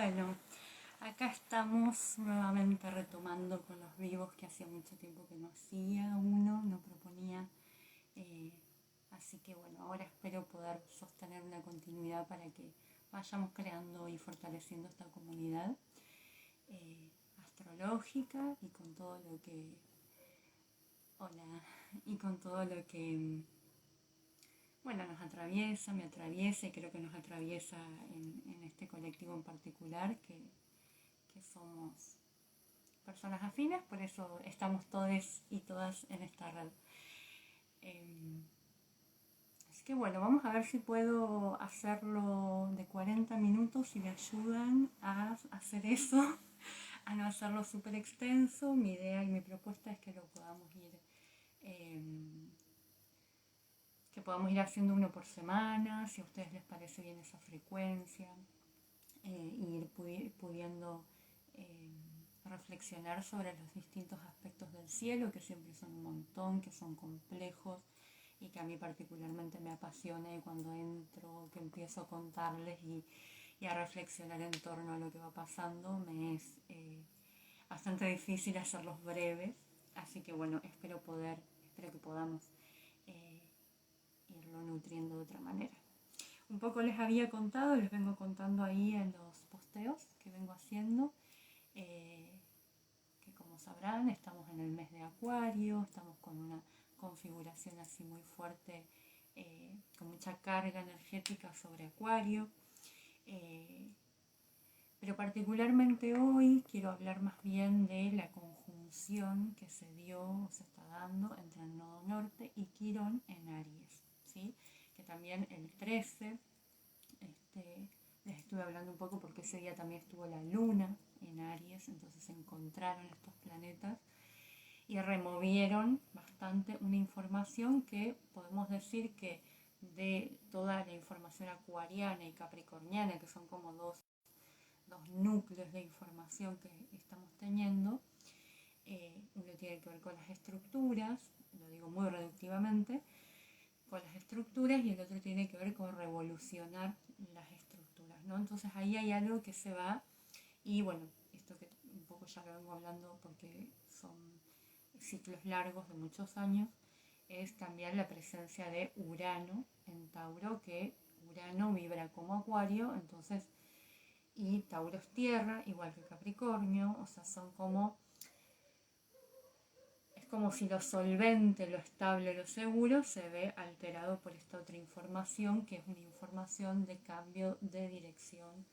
Bueno, acá estamos nuevamente retomando con los vivos que hacía mucho tiempo que no hacía uno, no proponía. eh, Así que bueno, ahora espero poder sostener una continuidad para que vayamos creando y fortaleciendo esta comunidad astrológica y con todo lo que... Hola, y con todo lo que bueno, nos atraviesa, me atraviesa y creo que nos atraviesa en este colectivo en particular, que somos personas afines, por eso estamos todos y todas en esta red. Eh, Así que bueno, vamos a ver si puedo hacerlo de 40 minutos, si me ayudan a hacer eso, a no hacerlo súper extenso. Mi idea y mi propuesta es que lo podamos ir eh, haciendo uno por semana, si a ustedes les parece bien esa frecuencia, y ir pudiendo eh, reflexionar sobre los distintos aspectos del cielo, que siempre son un montón, que son complejos y que a mí particularmente me apasiona, y cuando entro, que empiezo a contarles y a reflexionar en torno a lo que va pasando, me es bastante difícil hacerlos breves, así que bueno, espero que podamos eh, irlo nutriendo de otra manera. Un poco les había contado, les vengo contando ahí en los posteos que vengo haciendo, eh, que como sabrán estamos en el mes de Acuario, estamos con una configuración así muy fuerte, con mucha carga energética sobre Acuario, eh, pero particularmente hoy quiero hablar más bien de la conjunción que se dio o se está dando entre el nodo norte y Quirón en Aries, ¿sí? Que también el 13, les estuve hablando un poco porque ese día también estuvo la luna en Aries, entonces se encontraron estos planetas y removieron bastante una información que podemos decir que de toda la información acuariana y capricorniana, que son como dos núcleos de información que estamos teniendo, uno tiene que ver con las estructuras, lo digo muy reductivamente, con las estructuras, y el otro tiene que ver con revolucionar las estructuras, ¿no? Entonces ahí hay algo que se va, y bueno, esto que un poco ya lo vengo hablando porque son ciclos largos de muchos años, es también la presencia de Urano en Tauro, que Urano vibra como Acuario, entonces, y Tauro es tierra, igual que Capricornio, o sea, son como... Es como si lo solvente, lo estable, lo seguro se ve alterado por esta otra información, que es una información de cambio de dirección,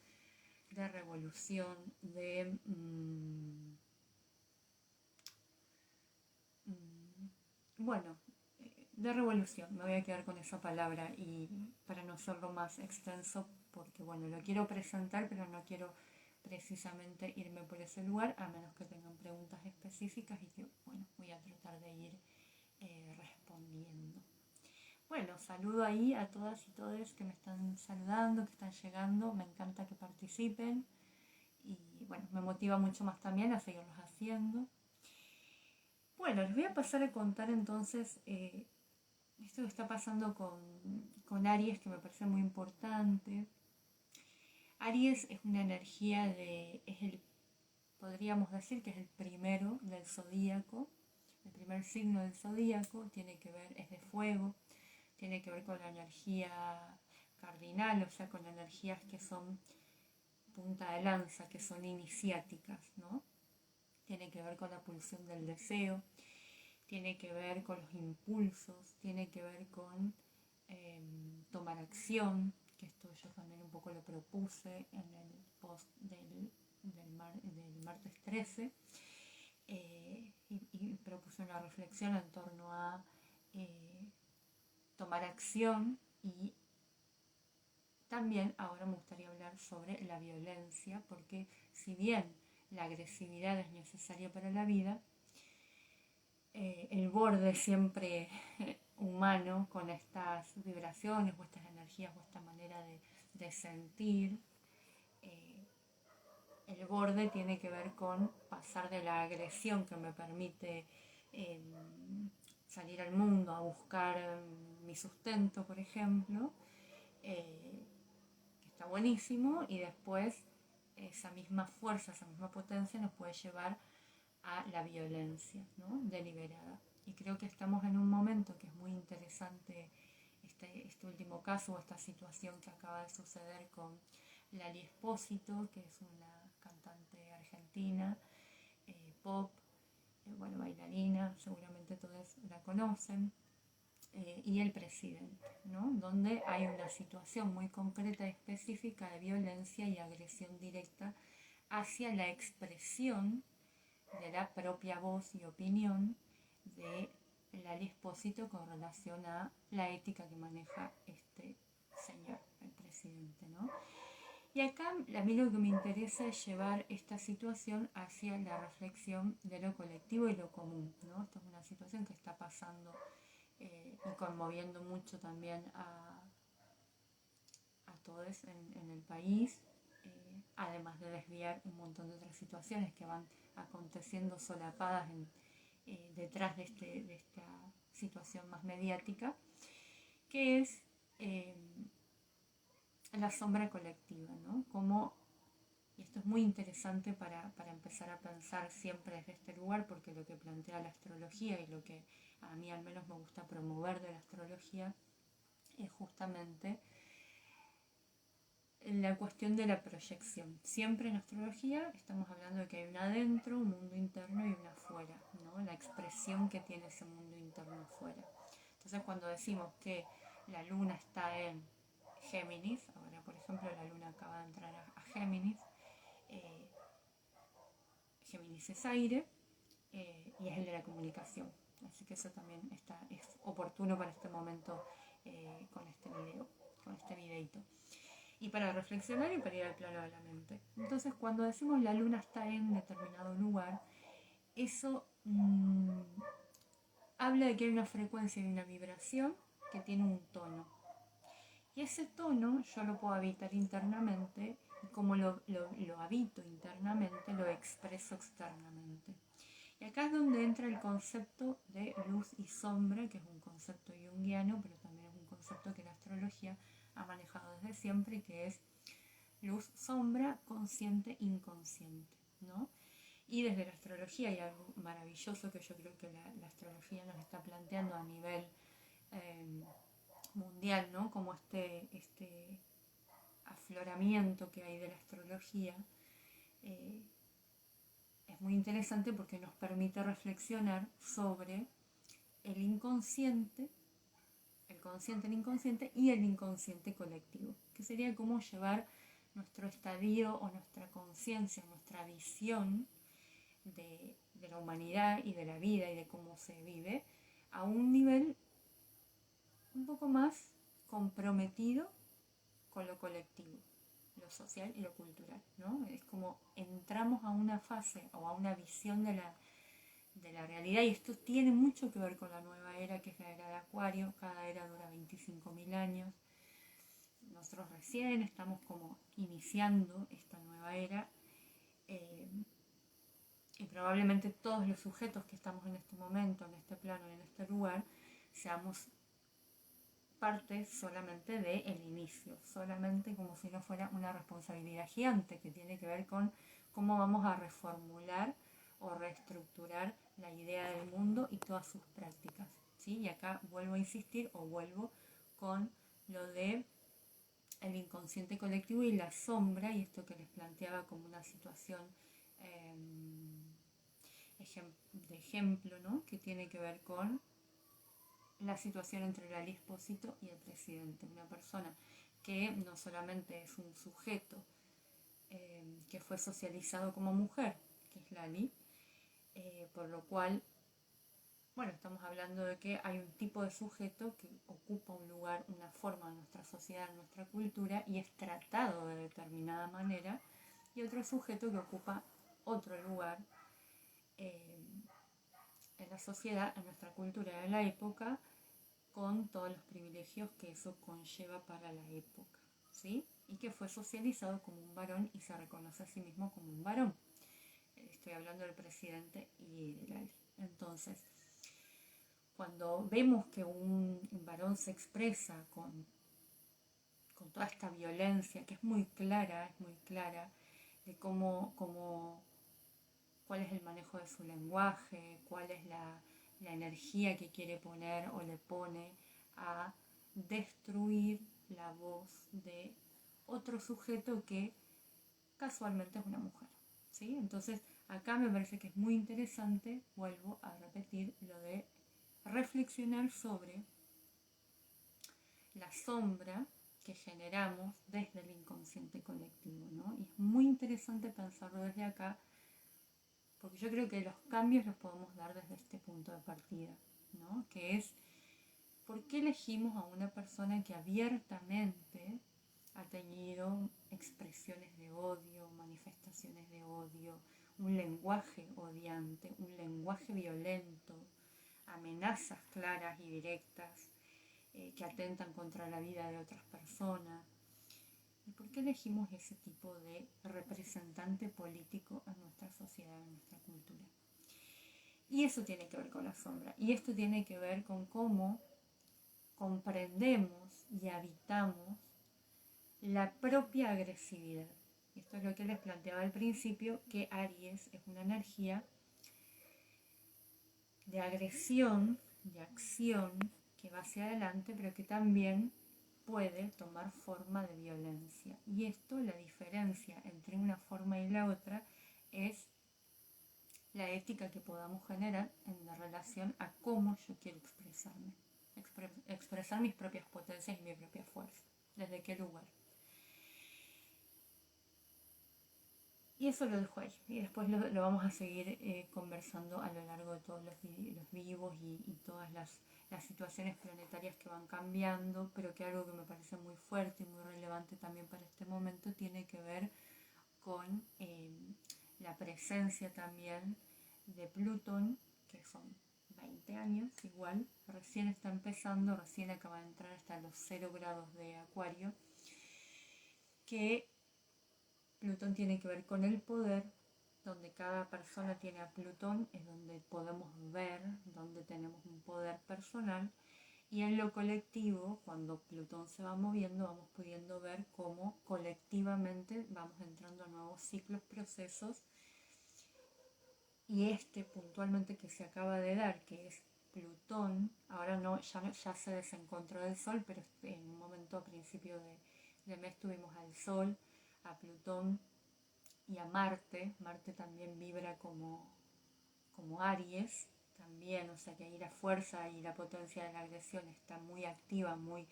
de revolución, bueno, de revolución. Me voy a quedar con esa palabra, y para no hacerlo más extenso, porque bueno, lo quiero presentar, pero no quiero precisamente irme por ese lugar, a menos que tengan preguntas específicas, y que bueno, voy a tratar de ir respondiendo. Bueno, saludo ahí a todas y todos que me están saludando, que están llegando, me encanta que participen, y bueno, me motiva mucho más también a seguirlos haciendo. Bueno, les voy a pasar a contar entonces esto que está pasando con Aries, que me parece muy importante. Aries es una energía podríamos decir que es el primero del zodíaco, el primer signo del zodíaco, tiene que ver, es de fuego, tiene que ver con la energía cardinal, o sea, con energías que son punta de lanza, que son iniciáticas, ¿no? Tiene que ver con la pulsión del deseo, tiene que ver con los impulsos, tiene que ver con tomar acción, que esto yo también un poco lo propuse en el post del martes 13, y propuse una reflexión en torno a tomar acción, y también ahora me gustaría hablar sobre la violencia, porque si bien la agresividad es necesaria para la vida, el borde siempre humano con estas vibraciones o estas energías o esta manera de sentir, eh, el borde tiene que ver con pasar de la agresión que me permite eh, salir al mundo a buscar mi sustento, por ejemplo, que está buenísimo, y después esa misma fuerza, esa misma potencia nos puede llevar a la violencia, ¿no? Deliberada. Y creo que estamos en un momento que es muy interesante, este último caso o esta situación que acaba de suceder con Lali Espósito, que es una cantante argentina, pop, bueno, bailarina, seguramente todos la conocen, y el presidente, ¿no? Donde hay una situación muy concreta y específica de violencia y agresión directa hacia la expresión de la propia voz y opinión de Lali Espósito con relación a la ética que maneja este señor, el presidente, ¿no? Y acá a mí lo que me interesa es llevar esta situación hacia la reflexión de lo colectivo y lo común, ¿no? Esta es una situación que está pasando y conmoviendo mucho también a todos en el país, además de desviar un montón de otras situaciones que van aconteciendo solapadas detrás de esta situación más mediática, que es la sombra colectiva, ¿no? Como, y esto es muy interesante para empezar a pensar siempre desde este lugar, porque lo que plantea la astrología y lo que a mí al menos me gusta promover de la astrología es justamente la cuestión de la proyección. Siempre en astrología estamos hablando de que hay un adentro, un mundo interno y un afuera, ¿no? La expresión que tiene ese mundo interno afuera. Entonces cuando decimos que la luna está en Géminis, ahora por ejemplo la luna acaba de entrar a Géminis, eh, Géminis es aire y es el de la comunicación. Así que eso también es oportuno para este momento con este videito. Y para reflexionar y para ir al plano de la mente. Entonces cuando decimos la luna está en determinado lugar, eso habla de que hay una frecuencia y una vibración que tiene un tono. Y ese tono yo lo puedo habitar internamente y como lo habito internamente, lo expreso externamente. Y acá es donde entra el concepto de luz y sombra, que es un concepto junguiano, pero también es un concepto que la astrología ha manejado desde siempre, que es luz, sombra, consciente, inconsciente, ¿no? Y desde la astrología hay algo maravilloso que yo creo que la astrología nos está planteando a nivel mundial, ¿no? Como este afloramiento que hay de la astrología es muy interesante porque nos permite reflexionar sobre el inconsciente, el consciente, el inconsciente y el inconsciente colectivo, que sería como llevar nuestro estadio o nuestra conciencia, nuestra visión de la humanidad y de la vida y de cómo se vive a un nivel un poco más comprometido con lo colectivo, lo social y lo cultural, ¿no? Es como entramos a una fase o a una visión de la realidad, y esto tiene mucho que ver con la nueva era, que es la era de Acuario. Cada era dura 25.000 años. Nosotros recién estamos como iniciando esta nueva era y probablemente todos los sujetos que estamos en este momento, en este plano, en este lugar, seamos parte solamente del inicio, solamente como si no fuera una responsabilidad gigante que tiene que ver con cómo vamos a reformular o reestructurar la idea del mundo y todas sus prácticas, ¿sí? Y acá vuelvo a insistir o vuelvo con lo de el inconsciente colectivo y la sombra, y esto que les planteaba como una situación de ejemplo, ¿no? Que tiene que ver con la situación entre Lali Espósito y el presidente, una persona que no solamente es un sujeto que fue socializado como mujer, que es Lali, por lo cual, bueno, estamos hablando de que hay un tipo de sujeto que ocupa un lugar, una forma en nuestra sociedad, en nuestra cultura, y es tratado de determinada manera, y otro sujeto que ocupa otro lugar en la sociedad, en nuestra cultura de la época, con todos los privilegios que eso conlleva para la época, ¿sí? Y que fue socializado como un varón y se reconoce a sí mismo como un varón. Estoy hablando del presidente y de Lali. Entonces, cuando vemos que un varón se expresa con toda esta violencia que es muy clara de cuál es el manejo de su lenguaje, cuál es la energía que quiere poner o le pone a destruir la voz de otro sujeto que casualmente es una mujer, ¿sí? Entonces acá me parece que es muy interesante, vuelvo a repetir, lo de reflexionar sobre la sombra que generamos desde el inconsciente colectivo, ¿no? Y es muy interesante pensarlo desde acá, porque yo creo que los cambios los podemos dar desde este punto de partida, ¿no? Que es, ¿por qué elegimos a una persona que abiertamente ha tenido expresiones de odio, manifestaciones de odio, un lenguaje odiante, un lenguaje violento, amenazas claras y directas que atentan contra la vida de otras personas? ¿Y por qué elegimos ese tipo de representante político en nuestra sociedad, en nuestra cultura? Y eso tiene que ver con la sombra. Y esto tiene que ver con cómo comprendemos y habitamos la propia agresividad. Esto es lo que les planteaba al principio, que Aries es una energía de agresión, de acción, que va hacia adelante, pero que también puede tomar forma de violencia. Y esto, la diferencia entre una forma y la otra, es la ética que podamos generar en la relación a cómo yo quiero expresarme. Expresar mis propias potencias y mi propia fuerza. ¿Desde qué lugar? Y eso lo dejo ahí. Y después lo vamos a seguir conversando a lo largo de todos los vivos y todas las situaciones planetarias que van cambiando, pero que algo que me parece muy fuerte y muy relevante también para este momento tiene que ver con la presencia también de Plutón, que son 20 años igual, recién está empezando, recién acaba de entrar hasta los 0 grados de Acuario, que Plutón tiene que ver con el poder, donde cada persona tiene a Plutón, es donde podemos ver, donde tenemos un poder personal, y en lo colectivo, cuando Plutón se va moviendo, vamos pudiendo ver cómo colectivamente vamos entrando a nuevos ciclos, procesos, y este puntualmente que se acaba de dar, que es Plutón, ahora no, ya se desencontró del Sol, pero en un momento a principio de mes tuvimos al Sol, a Plutón y a Marte. Marte también vibra como Aries, también, o sea que ahí la fuerza y la potencia de la agresión está muy activa, muy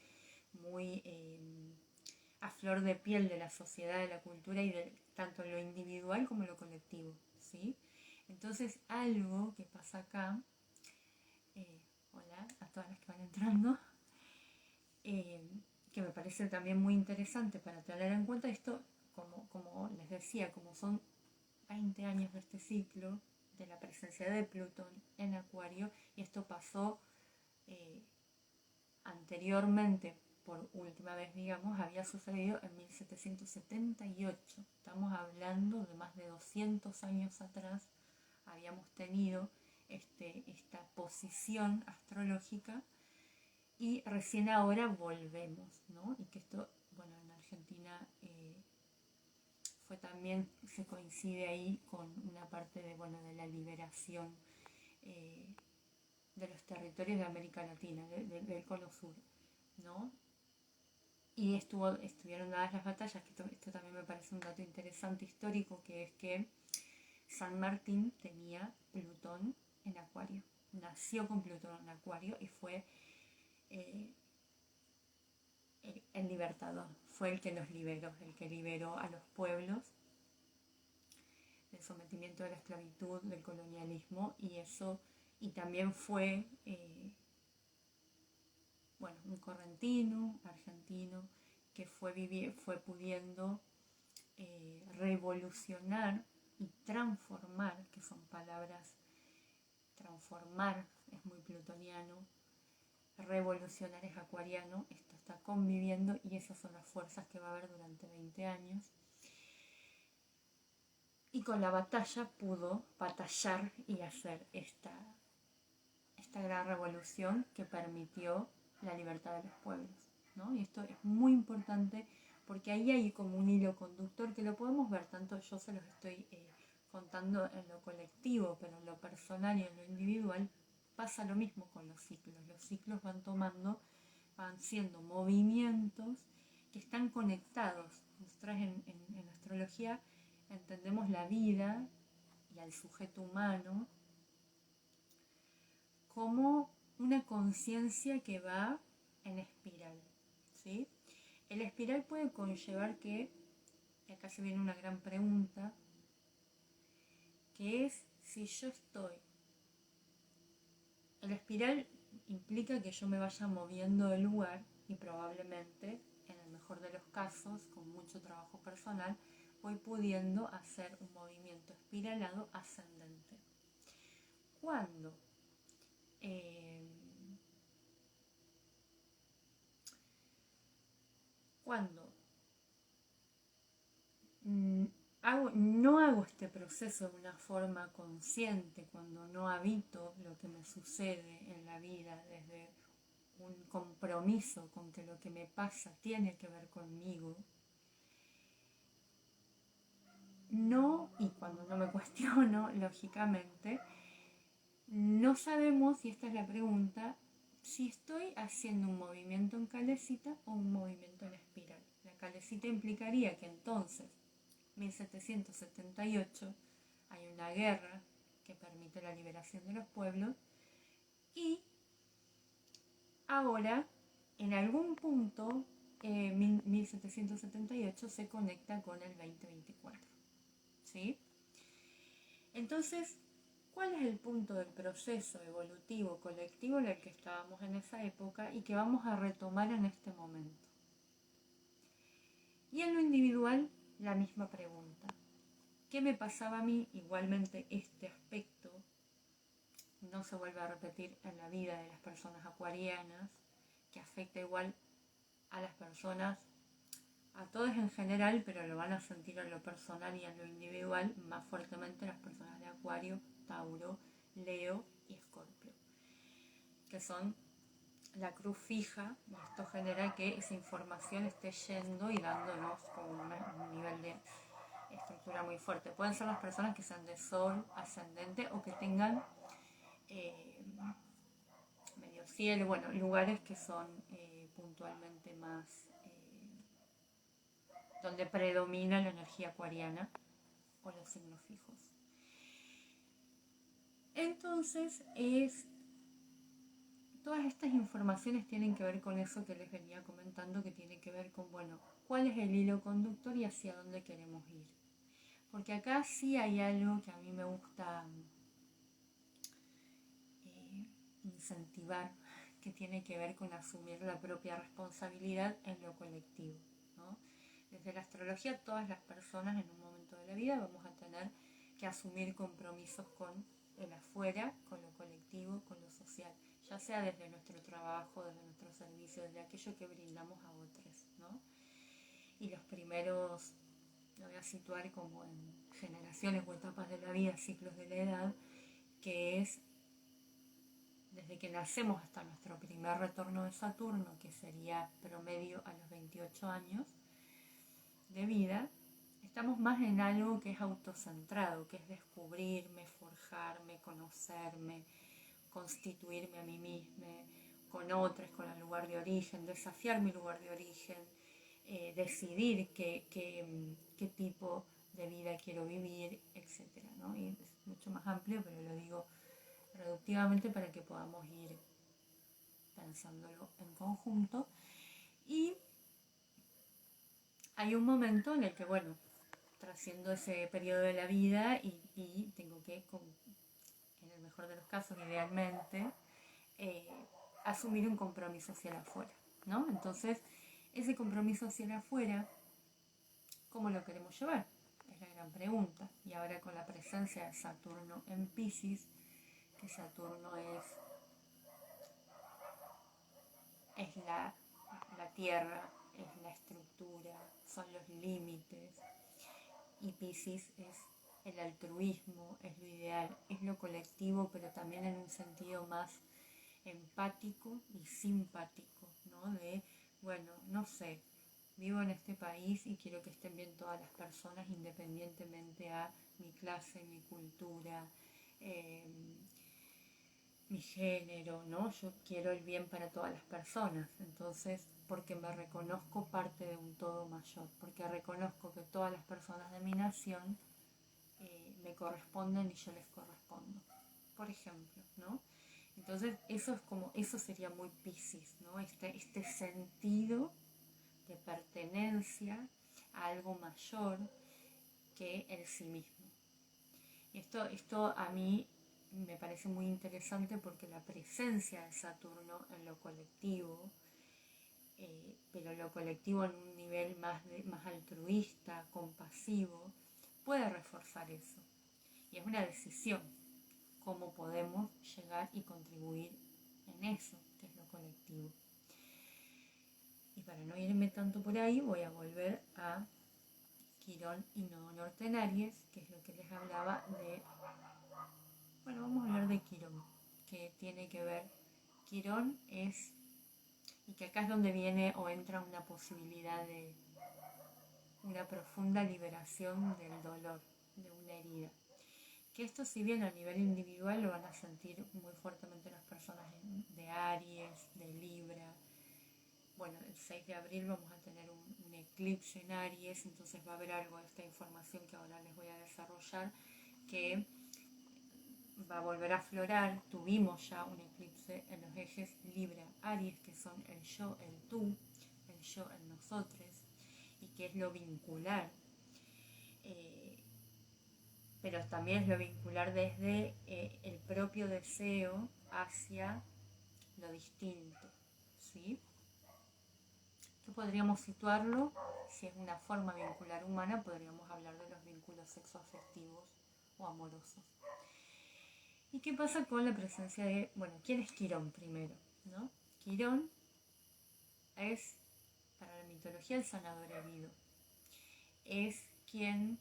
a flor de piel de la sociedad, de la cultura y de tanto lo individual como lo colectivo, ¿sí? Entonces algo que pasa acá, hola a todas las que van entrando, que me parece también muy interesante para tener en cuenta esto, como les decía, como son 20 años de este ciclo, de la presencia de Plutón en Acuario, y esto pasó anteriormente, por última vez digamos, había sucedido en 1778. Estamos hablando de más de 200 años atrás, habíamos tenido esta posición astrológica y recién ahora volvemos, ¿no? Y que esto, bueno, en Argentina fue también, se coincide ahí con una parte de, bueno, de la liberación eh, de los territorios de América Latina, del Cono Sur, ¿no? Y estuvieron dadas las batallas, que esto también me parece un dato interesante histórico, que es que San Martín tenía Plutón en Acuario, nació con Plutón en Acuario y fue el libertador, fue el que nos liberó, el que liberó a los pueblos del sometimiento de la esclavitud, del colonialismo, y eso, y también fue, bueno, un correntino, argentino, que fue pudiendo revolucionar y transformar, que son palabras, transformar es muy plutoniano, revolucionar es acuariano, esto está conviviendo y esas son las fuerzas que va a haber durante 20 años. Y con la batalla pudo batallar y hacer esta gran revolución que permitió la libertad de los pueblos, ¿no? Y esto es muy importante porque ahí hay como un hilo conductor que lo podemos ver, tanto yo se los estoy contando en lo colectivo, pero en lo personal y en lo individual pasa lo mismo con los ciclos. Los ciclos van siendo movimientos que están conectados. Nosotras en astrología entendemos la vida y al sujeto humano como una conciencia que va en espiral, ¿sí? El espiral puede conllevar que, y acá se viene una gran pregunta, que es si yo estoy... El espiral implica que yo me vaya moviendo del lugar y probablemente, en el mejor de los casos, con mucho trabajo personal, voy pudiendo hacer un movimiento espiralado ascendente. Cuando cuando no hago este proceso de una forma consciente, cuando no habito lo que me sucede en la vida desde un compromiso con que lo que me pasa tiene que ver conmigo, no, y cuando no me cuestiono, lógicamente, no sabemos, y esta es la pregunta, si estoy haciendo un movimiento en calecita o un movimiento en espiral. La calecita implicaría que entonces 1778 hay una guerra que permite la liberación de los pueblos y ahora en algún punto 1778 se conecta con el 2024, ¿sí? Entonces, ¿cuál es el punto del proceso evolutivo colectivo en el que estábamos en esa época y que vamos a retomar en este momento? Y en lo individual, la misma pregunta. ¿Qué me pasaba a mí? Igualmente este aspecto no se vuelve a repetir en la vida de las personas acuarianas, que afecta igual a las personas, a todos en general, pero lo van a sentir en lo personal y en lo individual más fuertemente las personas de Acuario, Tauro, Leo y Escorpio, que son la cruz fija, y esto genera que esa información esté yendo y dándonos como un nivel de estructura muy fuerte. Pueden ser las personas que sean de sol ascendente o que tengan medio cielo, bueno, lugares que son puntualmente más donde predomina la energía acuariana o los signos fijos. Entonces todas estas informaciones tienen que ver con eso que les venía comentando, que tiene que ver con, bueno, cuál es el hilo conductor y hacia dónde queremos ir. Porque acá sí hay algo que a mí me gusta incentivar, que tiene que ver con asumir la propia responsabilidad en lo colectivo, ¿no? Desde la astrología, todas las personas en un momento de la vida vamos a tener que asumir compromisos con el afuera, con lo colectivo, con lo social, ya sea desde nuestro trabajo, desde nuestro servicio, desde aquello que brindamos a otros, ¿no? Y los primeros, lo voy a situar como en generaciones o etapas de la vida, ciclos de la edad, que es desde que nacemos hasta nuestro primer retorno de Saturno, que sería promedio a los 28 años de vida, estamos más en algo que es autocentrado, que es descubrirme, forjarme, conocerme, constituirme a mí misma, con otros, con el lugar de origen, desafiar mi lugar de origen, decidir qué tipo de vida quiero vivir, etc., ¿no? Y es mucho más amplio, pero lo digo reductivamente para que podamos ir pensándolo en conjunto. Y hay un momento en el que, bueno, trasciendo ese periodo de la vida y tengo que, en el mejor de los casos, idealmente, asumir un compromiso hacia el afuera, ¿no? Entonces, ese compromiso hacia el afuera, ¿cómo lo queremos llevar? Es la gran pregunta. Y ahora con la presencia de Saturno en Piscis, que Saturno es la tierra, es la estructura, son los límites, y Piscis es el altruismo, es lo ideal, es lo colectivo, pero también en un sentido más empático y simpático, ¿no? De, bueno, no sé, vivo en este país y quiero que estén bien todas las personas independientemente a mi clase, mi cultura, eh, mi género, ¿no? Yo quiero el bien para todas las personas, entonces porque me reconozco parte de un todo mayor, porque reconozco que todas las personas de mi nación me corresponden y yo les correspondo, por ejemplo, ¿no? Entonces eso es como, eso sería muy Piscis, ¿no? Este sentido de pertenencia a algo mayor que el sí mismo. Y esto a mí me parece muy interesante porque la presencia de Saturno en lo colectivo, pero lo colectivo en un nivel más altruista, compasivo, puede reforzar eso. Y es una decisión cómo podemos llegar y contribuir en eso, que es lo colectivo. Y para no irme tanto por ahí, voy a volver a Quirón y Nodo Norte en Aries, que es lo que les hablaba de... Bueno, vamos a hablar de Quirón, que tiene que ver... Quirón es... Y que acá es donde viene o entra una posibilidad de una profunda liberación del dolor, de una herida. Que esto, si bien a nivel individual lo van a sentir muy fuertemente las personas de Aries, de Libra. Bueno, el 6 de abril vamos a tener un eclipse en Aries, entonces va a haber algo de esta información que ahora les voy a desarrollar que va a volver a aflorar. Tuvimos ya un eclipse en los ejes Libra-Aries, que son el yo, el tú, el yo, el nosotros, y que es lo vincular. Pero también es lo vincular desde el propio deseo hacia lo distinto, ¿sí? Que podríamos situarlo, si es una forma vincular humana, podríamos hablar de los vínculos sexoafectivos o amorosos. ¿Y qué pasa con la presencia de, bueno, quién es Quirón primero, ¿no? Quirón es, para la mitología, el sanador herido. Es quien,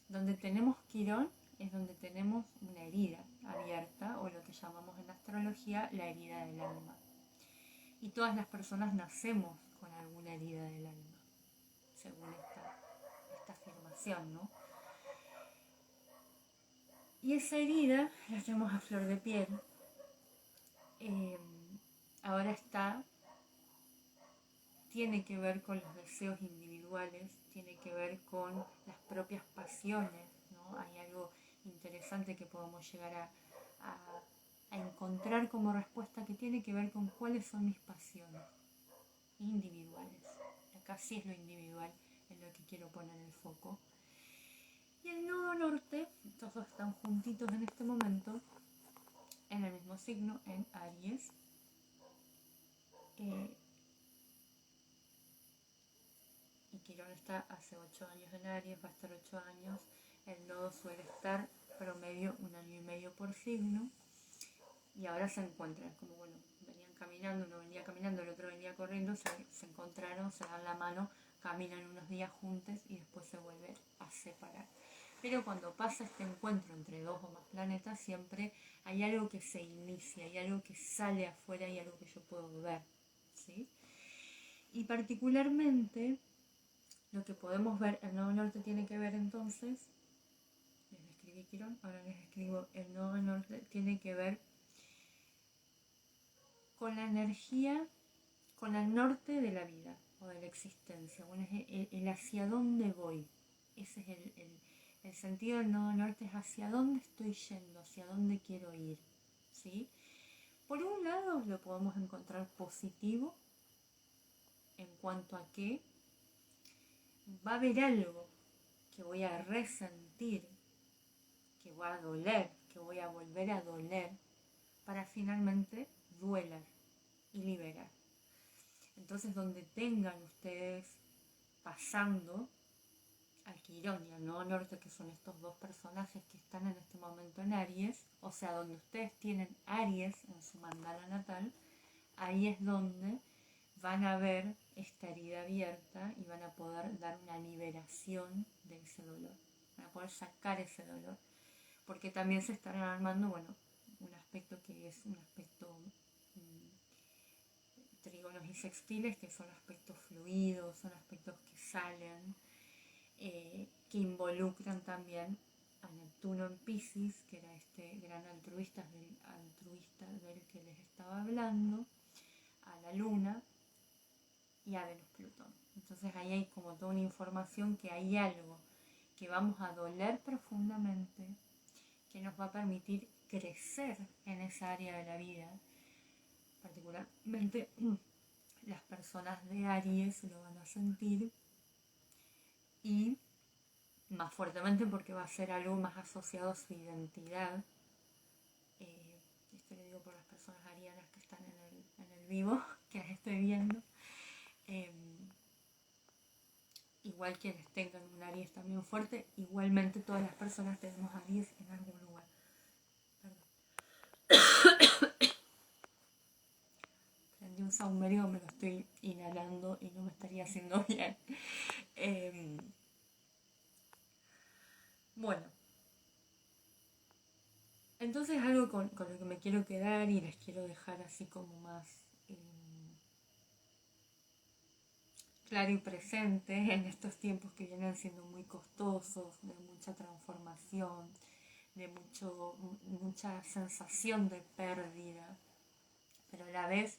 donde tenemos Quirón, es donde tenemos una herida abierta, o lo que llamamos en la astrología la herida del alma. Y todas las personas nacemos con alguna herida del alma, según esta afirmación, ¿no? Y esa herida la tenemos a flor de piel. Ahora tiene que ver con los deseos individuales, tiene que ver con las propias pasiones, ¿no? Hay algo interesante que podemos llegar a encontrar como respuesta que tiene que ver con cuáles son mis pasiones individuales. Acá sí es lo individual en lo que quiero poner el foco. Y el nodo norte, estos dos están juntitos en este momento, en el mismo signo, en Aries. Y Quirón está hace 8 años en Aries, va a estar 8 años. El nodo suele estar promedio 1 año y medio por signo. Y ahora se encuentran, como bueno, venían caminando, uno venía caminando, el otro venía corriendo, se encontraron, se dan la mano, caminan unos días juntos y después se vuelven a separar. Pero cuando pasa este encuentro entre dos o más planetas, siempre hay algo que se inicia, hay algo que sale afuera, hay algo que yo puedo ver, ¿sí? Y particularmente, lo que podemos ver, el nodo norte tiene que ver entonces, les escribí Quirón, ahora les escribo, el nodo norte tiene que ver con la energía, con el norte de la vida o de la existencia, bueno, es el hacia dónde voy. Ese es el sentido del nodo norte, es hacia dónde estoy yendo, hacia dónde quiero ir, ¿sí? Por un lado lo podemos encontrar positivo en cuanto a que va a haber algo que voy a resentir, que va a doler, que voy a volver a doler, para finalmente duelar y liberar. Entonces, donde tengan ustedes pasando al Quirón y al nodo norte, que son estos dos personajes que están en este momento en Aries, o sea, donde ustedes tienen Aries en su mandala natal, ahí es donde van a ver esta herida abierta y van a poder dar una liberación de ese dolor, van a poder sacar ese dolor, porque también se están armando, bueno, un aspecto que es un aspecto trígonos y sextiles, que son aspectos fluidos, son aspectos que salen, que involucran también a Neptuno en Piscis, que era este gran altruista del que les estaba hablando, a la Luna y a Venus-Plutón. Entonces ahí hay como toda una información que hay algo que vamos a doler profundamente, que nos va a permitir crecer en esa área de la vida. Particularmente las personas de Aries lo van a sentir, y más fuertemente porque va a ser algo más asociado a su identidad. Esto lo digo por las personas arianas que están en el vivo, que las estoy viendo. Igual quienes tengan un Aries también fuerte, igualmente todas las personas tenemos Aries en algún lugar. Prendí un saumerio, me lo estoy inhalando y no me estaría haciendo bien. Bueno, entonces algo con lo que me quiero quedar y les quiero dejar así como más claro y presente en estos tiempos que vienen siendo muy costosos, de mucha transformación, de mucha sensación de pérdida, pero a la vez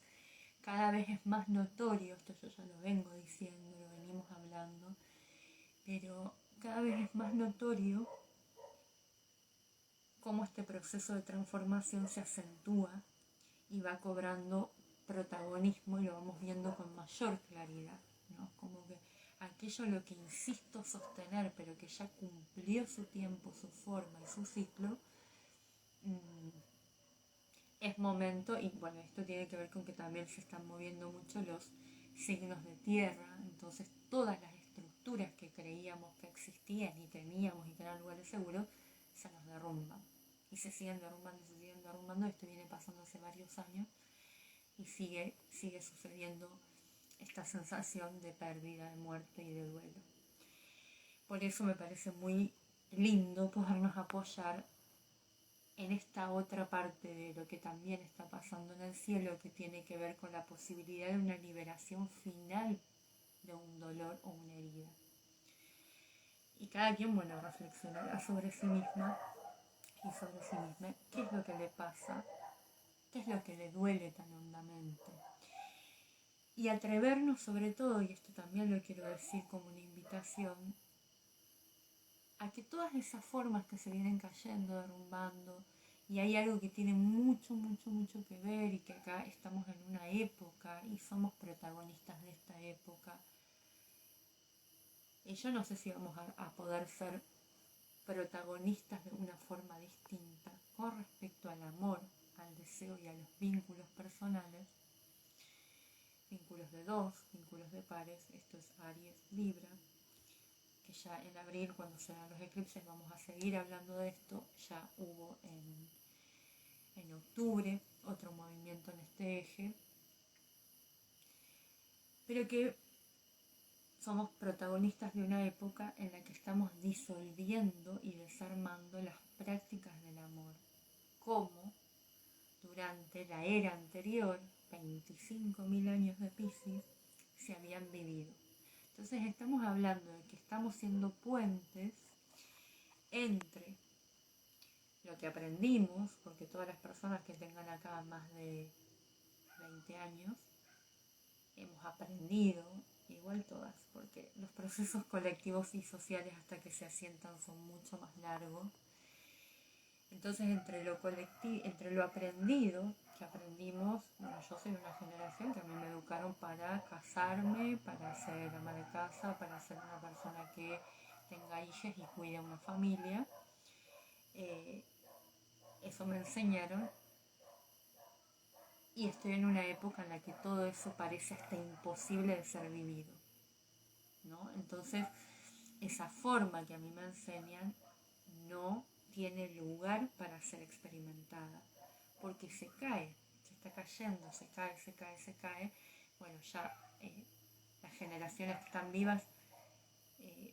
cada vez es más notorio, esto yo ya lo vengo diciendo, lo venimos hablando, pero cada vez es más notorio cómo este proceso de transformación se acentúa y va cobrando protagonismo y lo vamos viendo con mayor claridad, ¿no? Como que aquello a lo que insisto sostener, pero que ya cumplió su tiempo, su forma y su ciclo, es momento, y bueno, esto tiene que ver con que también se están moviendo mucho los signos de tierra, entonces todas las estructuras que creíamos que existían y teníamos y que eran lugares seguros, se nos derrumban. Y se siguen derrumbando, esto viene pasando hace varios años y sigue sucediendo esta sensación de pérdida, de muerte y de duelo. Por eso me parece muy lindo podernos apoyar en esta otra parte de lo que también está pasando en el cielo, que tiene que ver con la posibilidad de una liberación final de un dolor o una herida. Y cada quien, bueno, reflexionará sobre sí misma y sobre sí misma qué es lo que le pasa, qué es lo que le duele tan hondamente. Y atrevernos sobre todo, y esto también lo quiero decir como una invitación, a que todas esas formas que se vienen cayendo, derrumbando, y hay algo que tiene mucho que ver, y que acá estamos en una época y somos protagonistas de esta época. Y yo no sé si vamos a poder ser protagonistas de una forma distinta con respecto al amor, al deseo y a los vínculos personales, vínculos de dos, vínculos de pares. Esto es Aries, Libra, que ya en abril, cuando se dan los eclipses, vamos a seguir hablando de esto. Ya hubo en octubre otro movimiento en este eje, pero que somos protagonistas de una época en la que estamos disolviendo y desarmando las prácticas del amor, como durante la era anterior, 25.000 años de Piscis, se habían vivido. Entonces estamos hablando de que estamos siendo puentes entre lo que aprendimos, porque todas las personas que tengan acá más de 20 años, hemos aprendido, igual todas, porque los procesos colectivos y sociales hasta que se asientan son mucho más largos. Entonces entre lo aprendido, que aprendimos, bueno, yo soy de una generación que a mí me educaron para casarme, para ser ama de casa, para ser una persona que tenga hijos y cuide a una familia. Eso me enseñaron, y estoy en una época en la que todo eso parece hasta imposible de ser vivido, ¿no? Entonces, esa forma que a mí me enseñan no tiene lugar para ser experimentada, porque se cae, se está cayendo, se cae. Bueno, ya las generaciones que están vivas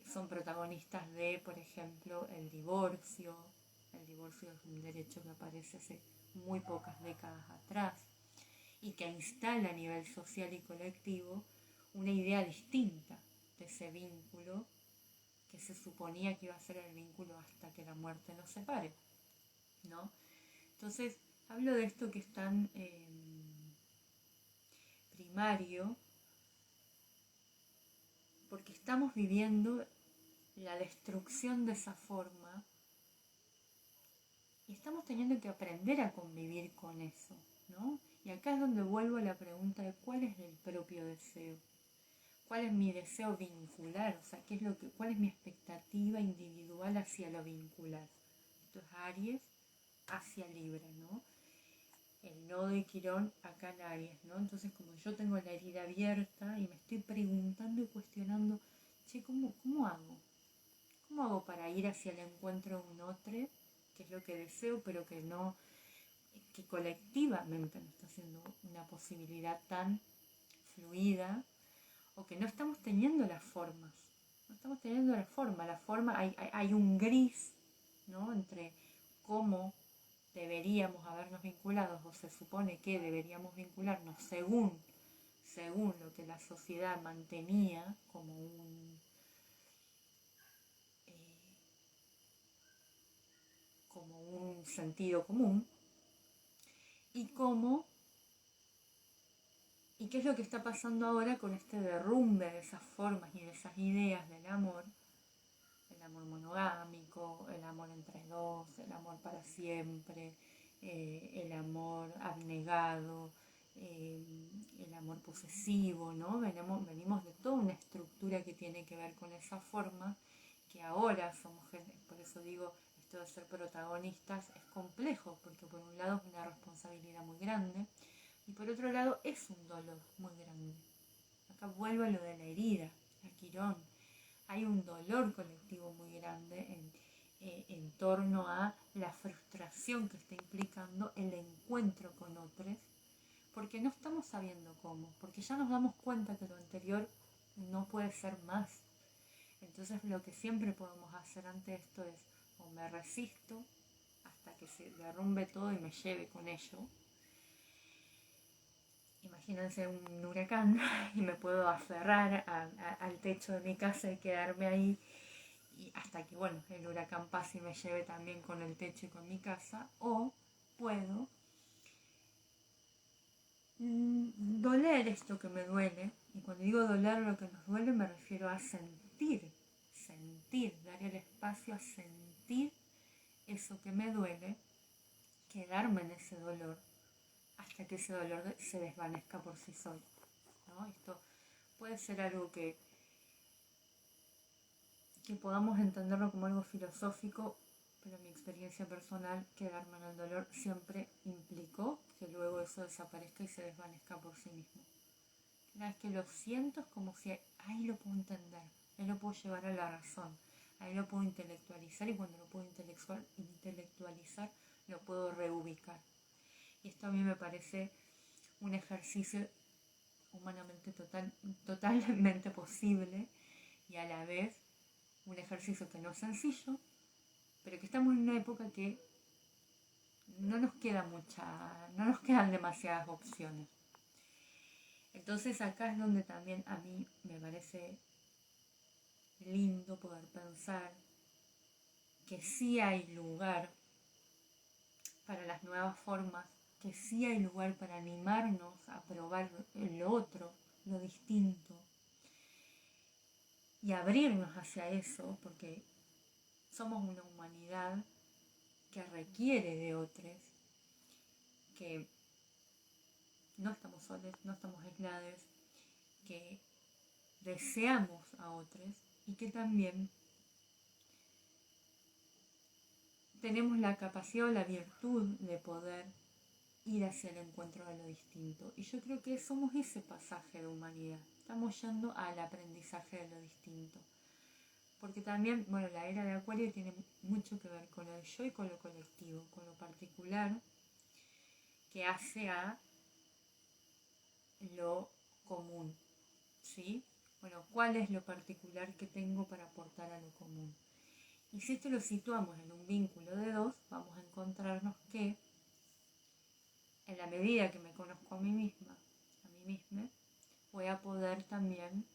son protagonistas de, por ejemplo, el divorcio. El divorcio es un derecho que aparece hace muy pocas décadas atrás. y que instala a nivel social y colectivo una idea distinta de ese vínculo que se suponía que iba a ser el vínculo hasta que la muerte nos separe, ¿no? Entonces, hablo de esto que es tan primario, porque estamos viviendo la destrucción de esa forma y estamos teniendo que aprender a convivir con eso, ¿no? Y acá es donde vuelvo a la pregunta de cuál es el propio deseo. ¿Cuál es mi deseo vincular? O sea, ¿cuál es mi expectativa individual hacia lo vincular? Esto es Aries hacia Libra, ¿no? El nodo de Quirón acá en Aries, ¿no? Entonces, como yo tengo la herida abierta y me estoy preguntando y cuestionando, che, ¿cómo hago? ¿Cómo hago para ir hacia el encuentro de un otro, que es lo que deseo, pero que colectivamente no está siendo una posibilidad tan fluida, o que no estamos teniendo las formas? No estamos teniendo la forma, hay un gris, ¿no? Entre cómo deberíamos habernos vinculado, o se supone que deberíamos vincularnos según lo que la sociedad mantenía como un sentido común, y qué es lo que está pasando ahora con este derrumbe de esas formas y de esas ideas del amor, el amor monogámico, el amor entre dos, el amor para siempre, el amor abnegado, el amor posesivo, ¿no? Venimos de toda una estructura que tiene que ver con esa forma, que ahora somos gente, por eso digo, esto de ser protagonistas es complejo, porque por un lado es una responsabilidad muy grande, y por otro lado es un dolor muy grande. Acá vuelvo a lo de la herida, a Quirón. Hay un dolor colectivo muy grande en torno a la frustración que está implicando el encuentro con otros, porque no estamos sabiendo cómo, porque ya nos damos cuenta que lo anterior no puede ser más. Entonces lo que siempre podemos hacer ante esto es, o me resisto hasta que se derrumbe todo y me lleve con ello. Imagínense un huracán y me puedo aferrar al techo de mi casa y quedarme ahí y hasta que, bueno, el huracán pase y me lleve también con el techo y con mi casa, o puedo doler esto que me duele, y cuando digo doler lo que nos duele me refiero a sentir, dar el espacio a sentir eso que me duele, quedarme en ese dolor hasta que ese dolor se desvanezca por sí solo, ¿no? Esto puede ser algo que podamos entenderlo como algo filosófico, pero mi experiencia personal, quedarme en el dolor siempre implicó que luego eso desaparezca y se desvanezca por sí mismo. Una vez que lo siento es como si ahí lo puedo entender, ahí lo puedo llevar a la razón, ahí lo puedo intelectualizar, y cuando lo puedo intelectualizar lo puedo reubicar. Y esto a mí me parece un ejercicio humanamente totalmente posible, y a la vez un ejercicio que no es sencillo, pero que estamos en una época que no nos quedan demasiadas opciones. Entonces acá es donde también a mí me parece lindo poder pensar que sí hay lugar para las nuevas formas, que sí hay lugar para animarnos a probar lo otro, lo distinto, y abrirnos hacia eso, porque somos una humanidad que requiere de otros, que no estamos solos, no estamos aislados, que deseamos a otros y que también tenemos la capacidad o la virtud de poder ir hacia el encuentro de lo distinto. Y yo creo que somos ese pasaje de humanidad, estamos yendo al aprendizaje de lo distinto. Porque también, bueno, la era de Acuario tiene mucho que ver con el yo y con lo colectivo, con lo particular que hace a lo común, ¿sí? Bueno, ¿cuál es lo particular que tengo para aportar a lo común? Y si esto lo situamos en un vínculo de dos, vamos a encontrarnos que en la medida que me conozco a mí misma, voy a poder también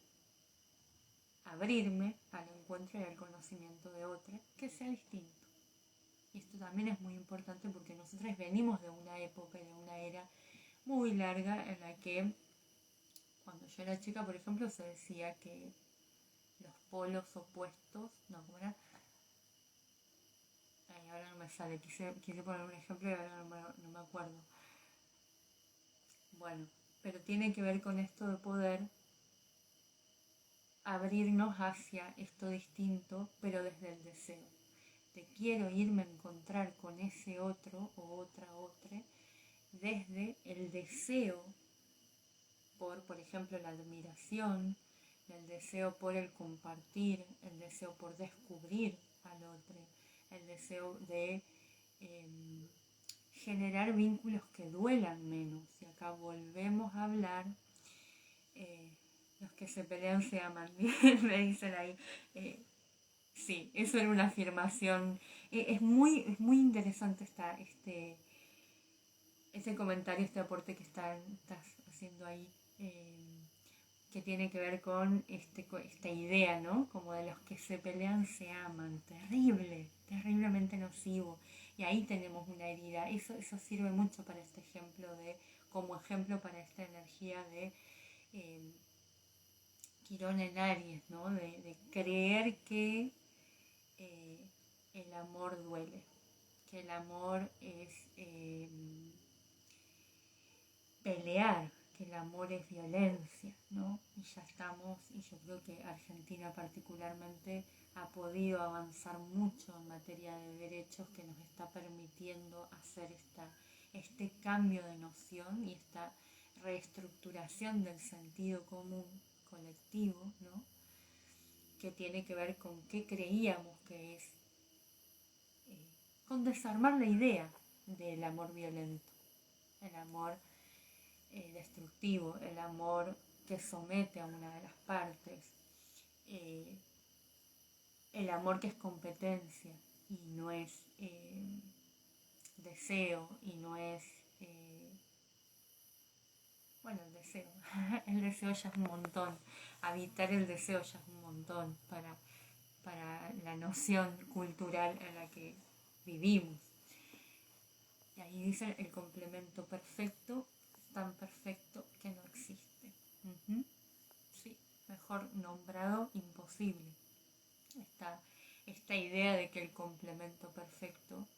abrirme al encuentro y al conocimiento de otra que sea distinto. Y esto también es muy importante porque nosotros venimos de una época y de una era muy larga en la que, cuando yo era chica, por ejemplo, se decía que los polos opuestos, no, ¿cómo era? Ay, ahora no me sale, quise poner un ejemplo y ahora no me acuerdo. Bueno, pero tiene que ver con esto de poder abrirnos hacia esto distinto, pero desde el deseo. Te quiero irme a encontrar con ese otro o otra, desde el deseo por ejemplo, la admiración, el deseo por el compartir, el deseo por descubrir al otro, el deseo de generar vínculos que duelan menos. Y acá volvemos a hablar, los que se pelean se aman, me dicen ahí. Sí, eso era una afirmación. Es muy interesante ese comentario, este aporte que estás haciendo ahí, que tiene que ver con esta idea, ¿no? Como de los que se pelean se aman. Terrible, terriblemente nocivo. Y ahí tenemos una herida. Eso sirve mucho para este ejemplo, como ejemplo para esta energía de Quirón en Aries, ¿no? De creer que el amor duele, que el amor es pelear, que el amor es violencia, ¿no? Y ya estamos, y yo creo que Argentina particularmente ha podido avanzar mucho en materia de derechos, que nos está permitiendo hacer este cambio de noción y esta reestructuración del sentido común colectivo, ¿no? Que tiene que ver con qué creíamos que es, con desarmar la idea del amor violento, el amor destructivo, el amor que somete a una de las partes, el amor que es competencia y no es deseo, y no es, bueno, el deseo, el deseo ya es un montón, habitar el deseo ya es un montón para la noción cultural en la que vivimos. Y ahí dice el complemento perfecto, tan perfecto que no existe. Sí, mejor nombrado imposible. Esta idea de que el complemento perfecto,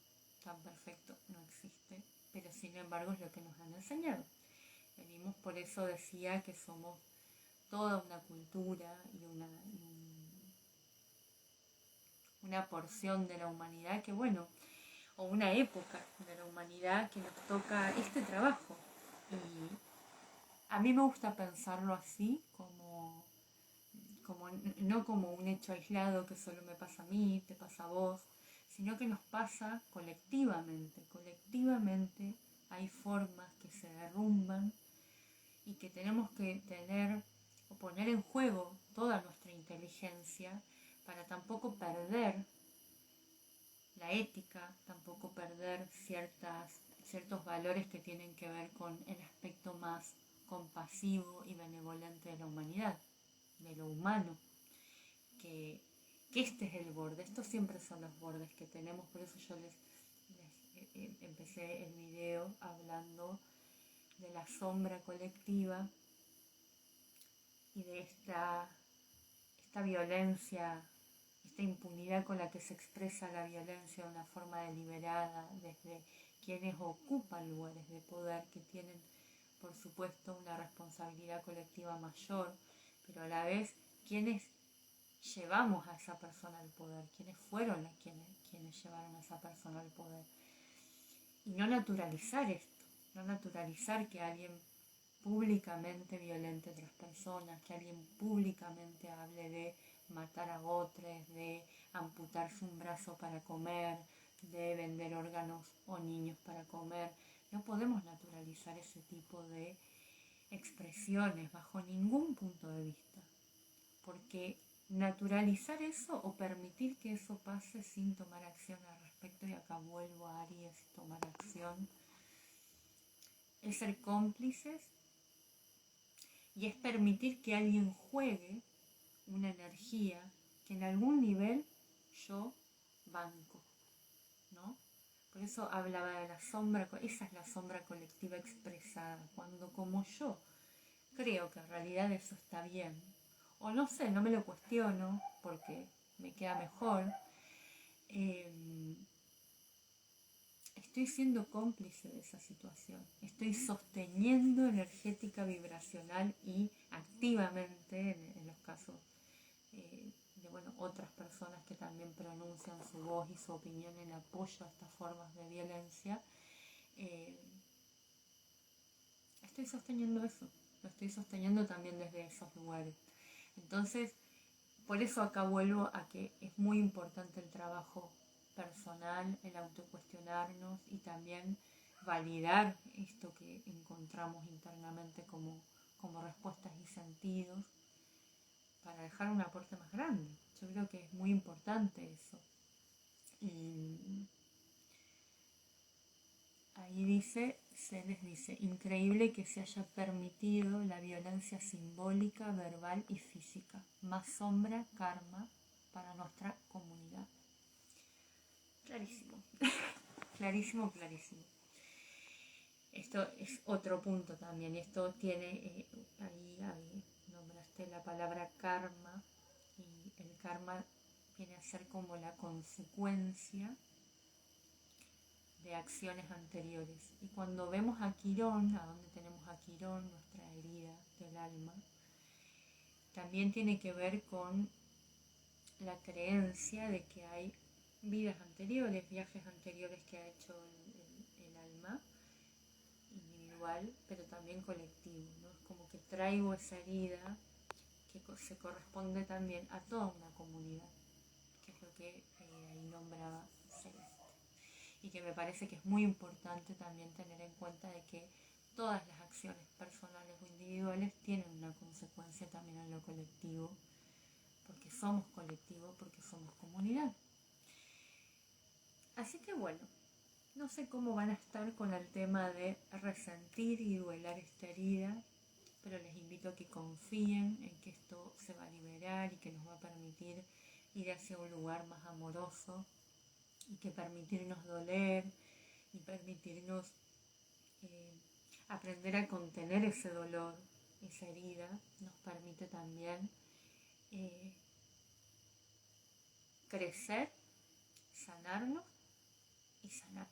tan perfecto, no existe, pero sin embargo es lo que nos han enseñado. Venimos, por eso decía que somos toda una cultura y una porción de la humanidad que, bueno, o una época de la humanidad que nos toca este trabajo. Y a mí me gusta pensarlo así, no como un hecho aislado que solo me pasa a mí, te pasa a vos, sino que nos pasa colectivamente. Colectivamente hay formas que se derrumban y que tenemos que tener o poner en juego toda nuestra inteligencia para tampoco perder la ética, tampoco perder ciertos valores que tienen que ver con el aspecto más compasivo y benevolente de la humanidad, de lo humano, que este es el borde, estos siempre son los bordes que tenemos. Por eso yo les empecé el video hablando de la sombra colectiva y de esta violencia, esta impunidad con la que se expresa la violencia de una forma deliberada desde quienes ocupan lugares de poder, que tienen, por supuesto, una responsabilidad colectiva mayor, pero a la vez quienes llevamos a esa persona al poder, quienes fueron quienes llevaron a esa persona al poder. Y no naturalizar esto, no naturalizar que alguien públicamente violente a otras personas, que alguien públicamente hable de matar a otros, de amputarse un brazo para comer, de vender órganos o niños para comer. No podemos naturalizar ese tipo de expresiones bajo ningún punto de vista, porque naturalizar eso o permitir que eso pase sin tomar acción al respecto, y acá vuelvo a Aries, tomar acción, es ser cómplices y es permitir que alguien juegue una energía que en algún nivel yo banco, ¿no? Por eso hablaba de la sombra, esa es la sombra colectiva expresada, cuando como yo creo que en realidad eso está bien, o no sé, no me lo cuestiono porque me queda mejor, estoy siendo cómplice de esa situación, estoy sosteniendo energética, vibracional y activamente, en los casos de otras personas que también pronuncian su voz y su opinión en apoyo a estas formas de violencia, eh, estoy sosteniendo eso, lo estoy sosteniendo también desde esos lugares. Entonces, por eso acá vuelvo a que es muy importante el trabajo personal, el autocuestionarnos y también validar esto que encontramos internamente como respuestas y sentidos para dejar un aporte más grande. Yo creo que es muy importante eso. Y ahí se les dice, increíble que se haya permitido la violencia simbólica, verbal y física. Más sombra, karma para nuestra comunidad. Clarísimo, clarísimo, clarísimo. Esto es otro punto también, y esto tiene, ahí nombraste la palabra karma, y el karma viene a ser como la consecuencia de acciones anteriores. Y cuando vemos a Quirón, a donde tenemos a Quirón, nuestra herida del alma, también tiene que ver con la creencia de que hay vidas anteriores, viajes anteriores que ha hecho el alma, individual, pero también colectivo, ¿no? Es como que traigo esa herida que se corresponde también a toda una comunidad, que es lo que ahí nombraba Celeste. Y que me parece que es muy importante también tener en cuenta de que todas las acciones personales o individuales tienen una consecuencia también en lo colectivo, porque somos colectivo, porque somos comunidad. Así que bueno, no sé cómo van a estar con el tema de resentir y duelar esta herida, pero les invito a que confíen en que esto se va a liberar y que nos va a permitir ir hacia un lugar más amoroso, y que permitirnos doler y permitirnos aprender a contener ese dolor, esa herida, nos permite también crecer, sanarnos y sanar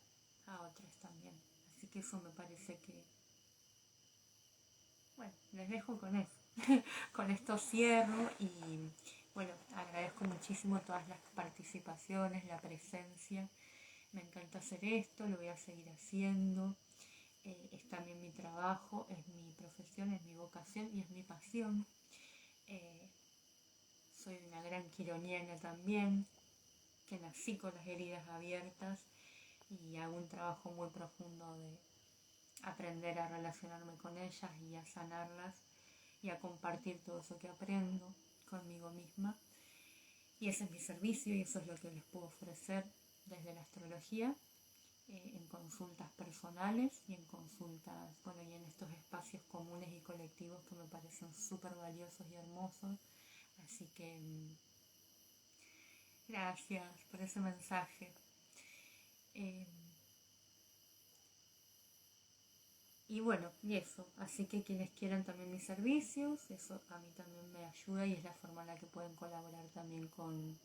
a otros también. Así que eso me parece que, bueno, les dejo con eso. Con esto cierro y bueno, agradezco muchísimo todas las participaciones, la presencia. Me encanta hacer esto, lo voy a seguir haciendo. Es también mi trabajo, es mi profesión, es mi vocación y es mi pasión. Soy una gran quironiana también, que nací con las heridas abiertas y hago un trabajo muy profundo de aprender a relacionarme con ellas y a sanarlas y a compartir todo eso que aprendo conmigo misma. Y ese es mi servicio y eso es lo que les puedo ofrecer desde la astrología, en consultas personales y en consultas, bueno, y en estos espacios comunes y colectivos que me parecen súper valiosos y hermosos. Así que gracias por ese mensaje. Y bueno, y eso, así que quienes quieran también mis servicios, eso a mí también me ayuda y es la forma en la que pueden colaborar también con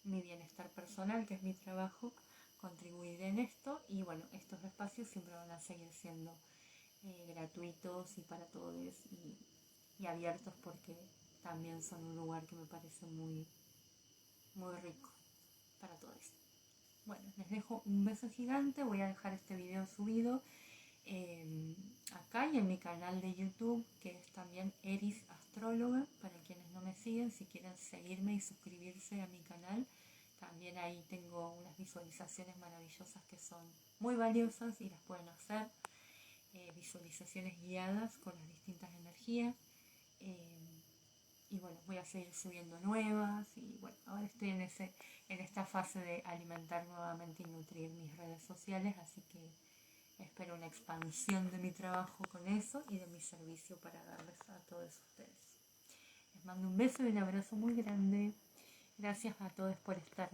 mi bienestar personal, que es mi trabajo, contribuir en esto. Y bueno, estos espacios siempre van a seguir siendo gratuitos y para todos y abiertos, porque también son un lugar que me parece muy, muy rico para todos. Bueno, les dejo un beso gigante, voy a dejar este video subido acá y en mi canal de YouTube, que es también Eris Astróloga, para quienes no me siguen, si quieren seguirme y suscribirse a mi canal. También ahí tengo unas visualizaciones maravillosas que son muy valiosas y las pueden hacer, visualizaciones guiadas con las distintas energías. Y bueno, voy a seguir subiendo nuevas y bueno, ahora estoy en esta fase de alimentar nuevamente y nutrir mis redes sociales, así que espero una expansión de mi trabajo con eso y de mi servicio para darles a todos ustedes. Les mando un beso y un abrazo muy grande. Gracias a todos por estar.